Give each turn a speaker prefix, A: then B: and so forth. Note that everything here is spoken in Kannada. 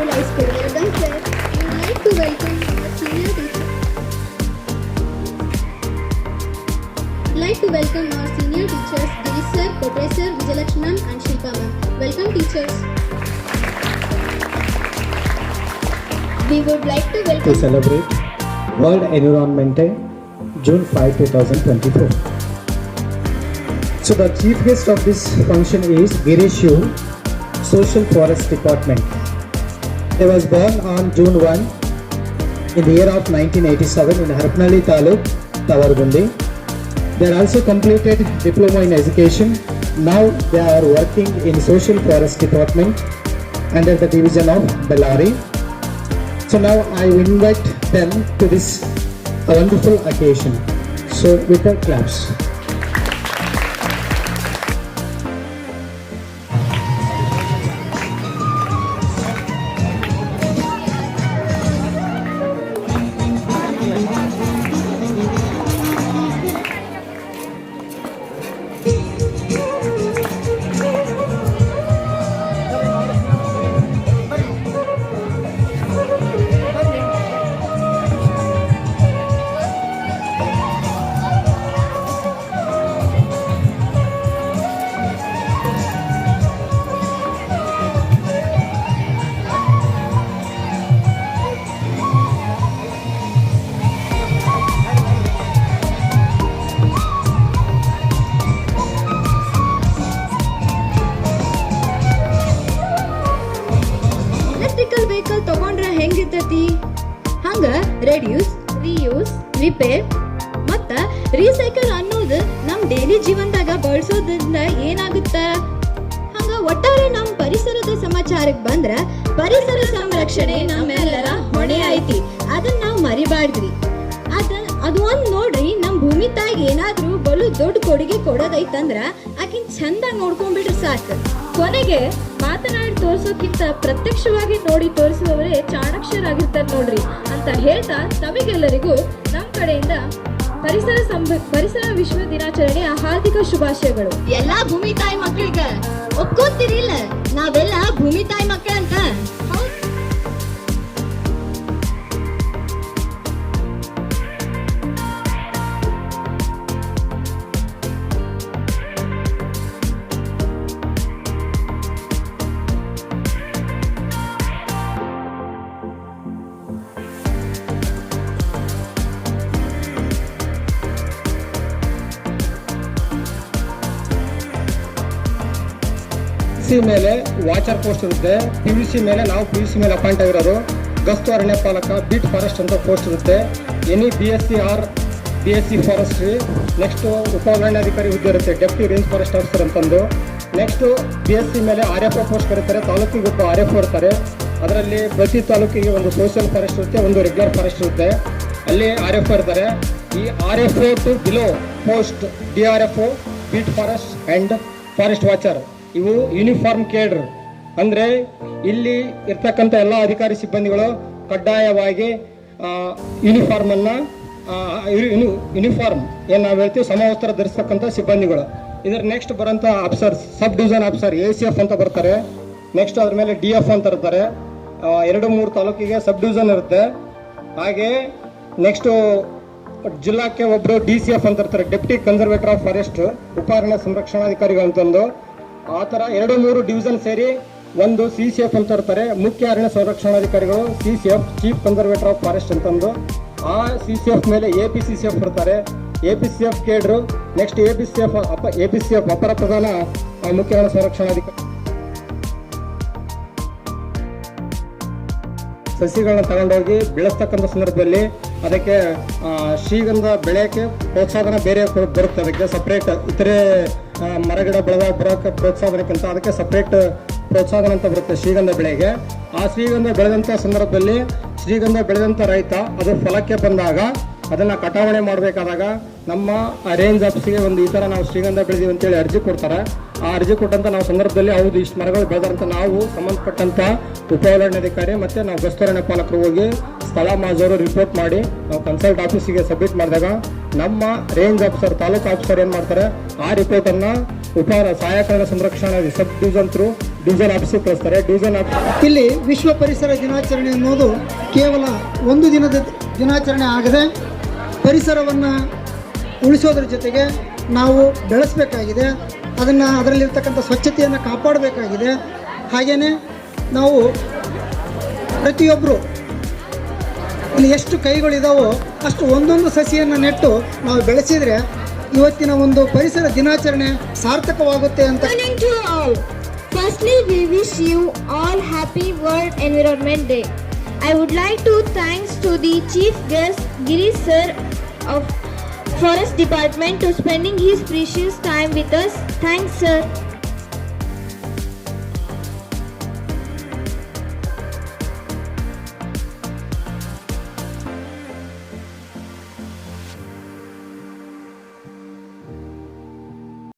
A: Gurukul High School. Welcome, sir. We would like to welcome our senior teacher. Like to welcome our senior teachers, Girish sir, Kotre sir, Vijayalakshmi and Shilpa ma'am. Welcome, teachers. We would like to welcome
B: to celebrate World Environment Day, June 5, 2024. So the chief guest of this function is Girish Yu, Social Forest Department. He was born on June 1 in the year of 1987 in Harpanhalli Taluk, Tavargundi. They also completed diploma in education. Now they are working in Social Forest Department under the division of Bellary. So now I invite them to this wonderful occasion. So with the claps.
A: Electrical vehicle ತಗೊಂಡ್ರೆ ಹೆಂಗಿರ್ತೈತಿ? ಹಂಗ ರೆಡ್ಯೂಸ್, ರಿಯೂಸ್, ರಿಪೇರ್ ಮತ್ತ ರೀಸೈಕಲ್ ಅನ್ನೋದು ನಮ್ ಡೈಲಿ ಜೀವನದಾಗ ಬಳಸೋದ್ರಿಂದ ಏನಾಗುತ್ತ? ಹಂಗ ಒಟ್ಟಾರೆ ನಮ್ ಪರಿಸರದ ಸಮಾಚಾರಕ್ಕೆ ಬಂದ್ರ ಪರಿಸರ ಸಂರಕ್ಷಣೆ ನಮ್ಮೆಲ್ಲರ ಹೊಣೆ ಐತಿ. ಅದನ್ನ ನಾವು ಮರಿಬಾರ್ದ್ರಿ. ಅದು ಒಂದ್ ನೋಡ್ರಿ, ನಮ್ ಭೂಮಿ ತಾಯಿಗೆ ಏನಾದ್ರೂ ಬಲು ದೊಡ್ಡ ಕೊಡುಗೆ ಕೊಡೋದೈತಂದ್ರ ಆಕಿನ್ ಚಂದಾಗಿ ನೋಡ್ಕೊಂಡ್ಬಿಟ್ರೆ ಸಾಕು. ಕೊನೆಗೆ ಮಾತನಾಡಿ ತೋರ್ಸೋಕ್ಕಿಂತ ಪ್ರತ್ಯಕ್ಷವಾಗಿ ನೋಡಿ ತೋರಿಸುವವರೇ ಚಾಣಾಕ್ಷರಾಗಿರ್ತಾರೆ ನೋಡ್ರಿ ಅಂತ ಹೇಳ್ತಾ ತಮಗೆಲ್ಲರಿಗೂ ನಮ್ಮ ಕಡೆಯಿಂದ ಪರಿಸರ ವಿಶ್ವ ದಿನಾಚರಣೆಯ ಹಾರ್ದಿಕ ಶುಭಾಶಯಗಳು. ಎಲ್ಲಾ ಭೂಮಿ ತಾಯಿ ಮಕ್ಕಳಿಗೆ ಒಪ್ಕೋತಿರಿಲ್ಲ, ನಾವೆಲ್ಲ ಭೂಮಿ ತಾಯಿ ಮಕ್ಕಳಂತ.
B: ಮೇಲೆ ವಾಚರ್ ಪೋಸ್ಟ್ ಇರುತ್ತೆ. PVC ಮೇಲೆ ನಾವು PVC ಮೇಲೆ ಅಪಾಯಿಂಟ್ ಆಗಿರೋರು. ಗಸ್ತು ಅರಣ್ಯ ಪಾಲಕ, ಬೀಟ್ ಫಾರೆಸ್ಟ್ ಅಂತ ಪೋಸ್ಟ್ ಇರುತ್ತೆ. Any BSc or BSc forestry. Next ಉಪ ಅರಣ್ಯಾಧಿಕಾರಿ ಹುದ್ದೆ ಇರುತ್ತೆ, ಡೆಪ್ಟಿ ರೇಂಜ್ ಫಾರೆಸ್ಟ್ ಆಫೀಸರ್ ಅಂತಂದು. ನೆಕ್ಸ್ಟ್ BSc ಮೇಲೆ RFO ಪೋಸ್ಟ್ ಕರೀತಾರೆ. ತಾಲೂಕಿಗೆ ಒಬ್ಬ RFO ಇರ್ತಾರೆ. ಅದರಲ್ಲಿ ಪ್ರತಿ ತಾಲೂಕಿಗೆ ಒಂದು ಸೋಷಿಯಲ್ ಫಾರೆಸ್ಟ್ ಇರುತ್ತೆ, ಒಂದು ರೆಗ್ಯುಲರ್ ಫಾರೆಸ್ಟ್ ಇರುತ್ತೆ. ಅಲ್ಲಿ RFO ಇರ್ತಾರೆ. ಈ RFO to below post DRFO, beat forest and forest watcher ಇವು ಯೂನಿಫಾರ್ಮ್ ಕೇಡ್ರ್. ಅಂದರೆ ಇಲ್ಲಿ ಇರ್ತಕ್ಕಂಥ ಎಲ್ಲ ಅಧಿಕಾರಿ ಸಿಬ್ಬಂದಿಗಳು ಕಡ್ಡಾಯವಾಗಿ ಯೂನಿಫಾರ್ಮನ್ನು ಯೂನಿಫಾರ್ಮ್ ಏನು ನಾವು ಹೇಳ್ತೀವಿ ಸಮವಸ್ತ್ರ ಧರಿಸ್ತಕ್ಕಂಥ ಸಿಬ್ಬಂದಿಗಳು. ಇದರ ನೆಕ್ಸ್ಟ್ ಬರೋಂಥ officers, sub division officer ACF ಅಂತ ಬರ್ತಾರೆ. ನೆಕ್ಸ್ಟ್ ಅದ್ರ ಮೇಲೆ DF ಅಂತ ಇರ್ತಾರೆ. 2-3 ತಾಲೂಕಿಗೆ ಸಬ್ ಡಿವಿಷನ್ ಇರುತ್ತೆ. ಹಾಗೆ ನೆಕ್ಸ್ಟು ಜಿಲ್ಲಾಕ್ಕೆ ಒಬ್ಬರು DCF ಅಂತ ಇರ್ತಾರೆ, ಡೆಪ್ಟಿ ಕನ್ಸರ್ವೇಟರ್ ಆಫ್ ಫಾರೆಸ್ಟ್, ಉಪ ಅರಣ್ಯ ಸಂರಕ್ಷಣಾಧಿಕಾರಿಗಳು ಅಂತಂದು. ಆ ಥರ 2-3 ಡಿವಿಷನ್ ಸೇರಿ ಒಂದು CCF ಅಂತ ಇರ್ತಾರೆ, ಮುಖ್ಯ ಅರಣ್ಯ ಸಂರಕ್ಷಣಾಧಿಕಾರಿಗಳು. CCF chief conservator of forest ಅಂತಂದು. ಆ CCF ಮೇಲೆ APCCF ಇರ್ತಾರೆ. APCF ಕೇಡ್ರು. ನೆಕ್ಸ್ಟ್ APCF ಅಪರ ಪ್ರಧಾನ ಮುಖ್ಯ ಅರಣ್ಯ ಸಂರಕ್ಷಣಾಧಿಕಾರಿ. ಸಸಿಗಳನ್ನ ತಗೊಂಡೋಗಿ ಬೆಳೆಸ್ತಕ್ಕಂಥ ಸಂದರ್ಭದಲ್ಲಿ ಅದಕ್ಕೆ ಶ್ರೀಗಂಧ ಬೆಳೆಯೋಕ್ಕೆ ಪ್ರೋತ್ಸಾಹನ ಬೇರೆ ಬರುತ್ತೆ. ಅದಕ್ಕೆ ಸಪ್ರೇಟ್ ಇತರೆ ಮರಗಿಡ ಬರೋಕ್ಕೆ ಪ್ರೋತ್ಸಾಹನಕ್ಕಿಂತ ಅದಕ್ಕೆ ಸಪ್ರೇಟ್ ಪ್ರೋತ್ಸಾಹನ ಅಂತ ಬರುತ್ತೆ ಶ್ರೀಗಂಧ ಬೆಳೆಗೆ. ಆ ಶ್ರೀಗಂಧ ಬೆಳೆದಂಥ ಸಂದರ್ಭದಲ್ಲಿ ಶ್ರೀಗಂಧ ಬೆಳೆದಂಥ ರೈತ ಅದು ಫಲಕ್ಕೆ ಬಂದಾಗ ಅದನ್ನು ಕಟಾವಣೆ ಮಾಡಬೇಕಾದಾಗ ನಮ್ಮ ರೇಂಜ್ ಆಫೀಸಿಗೆ ಒಂದು ಈ ಥರ ನಾವು ಶ್ರೀಗಂಧ ಬೆಳೆದೀವಿ ಅಂತೇಳಿ ಅರ್ಜಿ ಕೊಡ್ತಾರೆ. ಆ ಅರ್ಜಿ ಕೊಟ್ಟಂಥ ನಾವು ಸಂದರ್ಭದಲ್ಲಿ ಹೌದು ಇಷ್ಟು ಮರಗಳು ಬೆಳೆದಂತ ನಾವು ಸಂಬಂಧಪಟ್ಟಂಥ ಉಪ ಅರಣ್ಯಾಧಿಕಾರಿ ಮತ್ತು ನಾವು ಗಸ್ತರಣ್ಯ ಪಾಲಕರು ಹೋಗಿ ಸ್ಥಳ ಮಾಜರು ರಿಪೋರ್ಟ್ ಮಾಡಿ ನಾವು ಕನ್ಸಲ್ಟ್ ಆಫೀಸಿಗೆ ಸಬ್ಮಿಟ್ ಮಾಡಿದಾಗ ನಮ್ಮ ರೇಂಜ್ ಆಫೀಸರ್ ತಾಲೂಕು ಆಫೀಸರ್ ಏನು ಮಾಡ್ತಾರೆ, ಆ ರಿಪೋರ್ಟನ್ನು ಸಹಾಯಕ ಸಂರಕ್ಷಣಾ ಸಬ್ ಡಿವಿಷನ್ ಥ್ರೂ ಡಿವಿಷನ್ ಆಫೀಸಿಗೆ ಕಳಿಸ್ತಾರೆ. ಡಿವಿಷನ್ ಆಫೀಸ್
C: ಇಲ್ಲಿ ವಿಶ್ವ ಪರಿಸರ ದಿನಾಚರಣೆ ಅನ್ನೋದು ಕೇವಲ ಒಂದು ದಿನದ ದಿನಾಚರಣೆ ಆಗದೆ ಪರಿಸರವನ್ನು ಉಳಿಸೋದ್ರ ಜೊತೆಗೆ ನಾವು ಬೆಳೆಸಬೇಕಾಗಿದೆ. ಅದರಲ್ಲಿರ್ತಕ್ಕಂಥ ಸ್ವಚ್ಛತೆಯನ್ನು ಕಾಪಾಡಬೇಕಾಗಿದೆ. ಹಾಗೆಯೇ ನಾವು ಪ್ರತಿಯೊಬ್ಬರು ಇಲ್ಲಿ ಎಷ್ಟು ಕೈಗಳಿದಾವೋ ಅಷ್ಟು ಒಂದೊಂದು ಸಸಿಯನ್ನು ನೆಟ್ಟು ನಾವು ಬೆಳೆಸಿದರೆ ಇವತ್ತಿನ ಒಂದು ಪರಿಸರ ದಿನಾಚರಣೆ ಸಾರ್ಥಕವಾಗುತ್ತೆ ಅಂತ.
A: Morning to all. Firstly, we wish you all happy World Environment Day. I would like to thanks to the chief guest Girish sir of Forest Department to spending his precious time with us. Thanks sir.